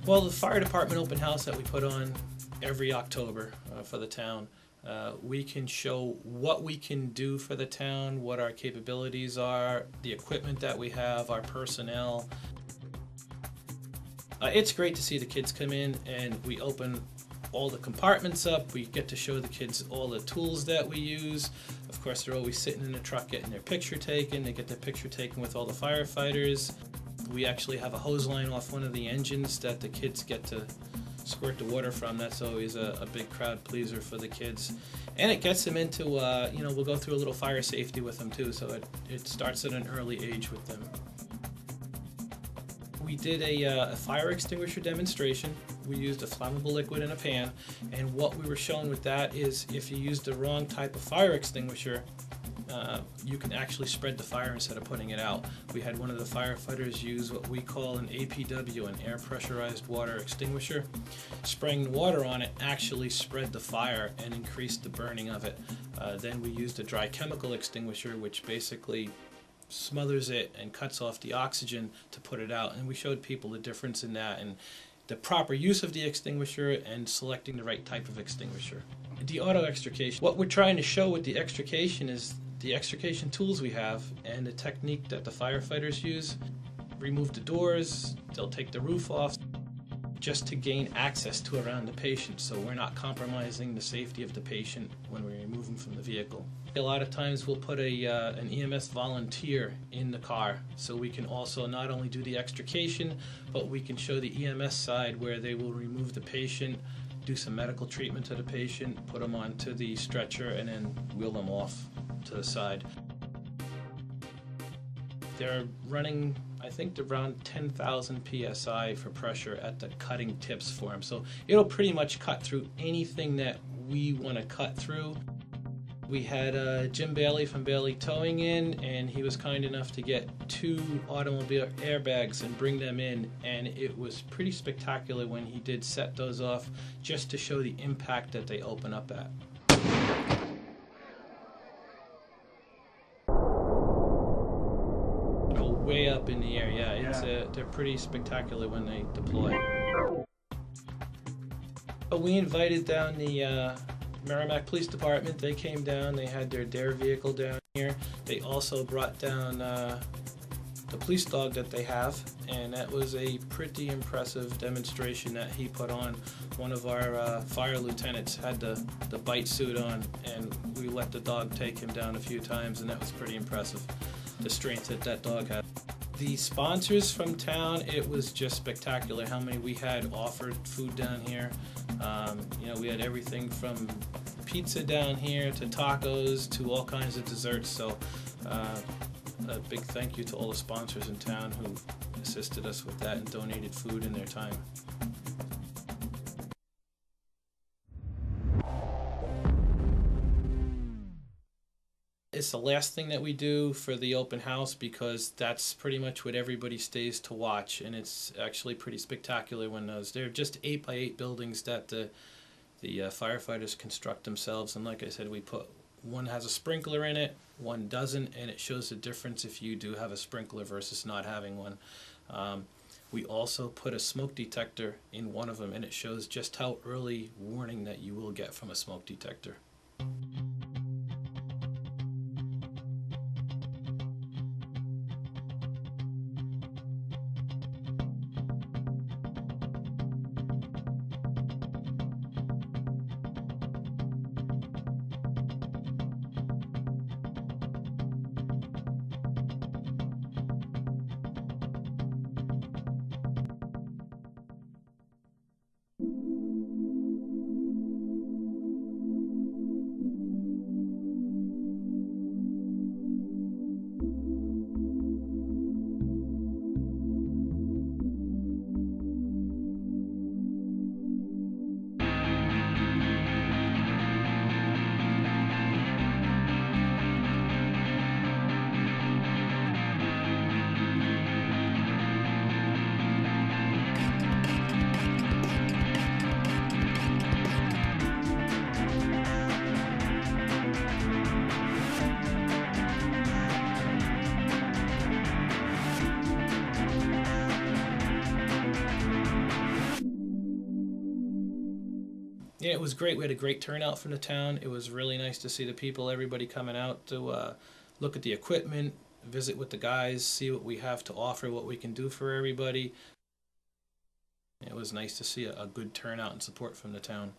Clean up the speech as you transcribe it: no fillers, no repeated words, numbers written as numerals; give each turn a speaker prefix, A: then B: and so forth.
A: Well, the fire department open house that we put on every October for the town, we can show what we can do for the town, what our capabilities are, the equipment that we have, our personnel. It's great to see the kids come in and we open all the compartments up. We get to show the kids all the tools that we use. Of course, they're always sitting in the truck getting their picture taken. They get their picture taken with all the firefighters. We actually have a hose line off one of the engines that the kids get to squirt the water from. That's always a big crowd pleaser for the kids. And it gets them into, we'll go through a little fire safety with them too, so it starts at an early age with them. We did a fire extinguisher demonstration. We used a flammable liquid in a pan, and what we were showing with that is if you use the wrong type of fire extinguisher, you can actually spread the fire instead of putting it out. We had one of the firefighters use what we call an APW, an air pressurized water extinguisher. Spraying water on it actually spread the fire and increased the burning of it. Then we used a dry chemical extinguisher, which basically smothers it and cuts off the oxygen to put it out, and we showed people the difference in that and the proper use of the extinguisher and selecting the right type of extinguisher. The auto extrication, what we're trying to show with the extrication is the extrication tools we have and the technique that the firefighters use. Remove the doors, they'll take the roof off just to gain access to around the patient, so we're not compromising the safety of the patient when we remove them from the vehicle. A lot of times we'll put an EMS volunteer in the car, so we can also not only do the extrication, but we can show the EMS side where they will remove the patient, do some medical treatment to the patient, put them onto the stretcher, and then wheel them off to the side. They're running, I think, around 10,000 psi for pressure at the cutting tips for them. So it'll pretty much cut through anything that we want to cut through. We had Jim Bailey from Bailey Towing in, and he was kind enough to get 2 automobile airbags and bring them in, and it was pretty spectacular when he did set those off just to show the impact that they open up at. Way up in the air, yeah. They're pretty spectacular when they deploy. But we invited down the Merrimack Police Department. They came down, they had their DARE vehicle down here. They also brought down the police dog that they have, and that was a pretty impressive demonstration that he put on. One of our fire lieutenants had the bite suit on, and we let the dog take him down a few times, and that was pretty impressive, the strength that dog had. The sponsors from town, it was just spectacular how many we had offered food down here. We had everything from pizza down here to tacos to all kinds of desserts. So a big thank you to all the sponsors in town who assisted us with that and donated food in their time. It's the last thing that we do for the open house because that's pretty much what everybody stays to watch, and it's actually pretty spectacular when they're just 8x8 buildings that the firefighters construct themselves. And like I said, one has a sprinkler in it, one doesn't, and it shows the difference if you do have a sprinkler versus not having one. We also put a smoke detector in one of them, and it shows just how early warning that you will get from a smoke detector. Yeah, it was great. We had a great turnout from the town. It was really nice to see the people, everybody coming out to look at the equipment, visit with the guys, see what we have to offer, what we can do for everybody. It was nice to see a good turnout and support from the town.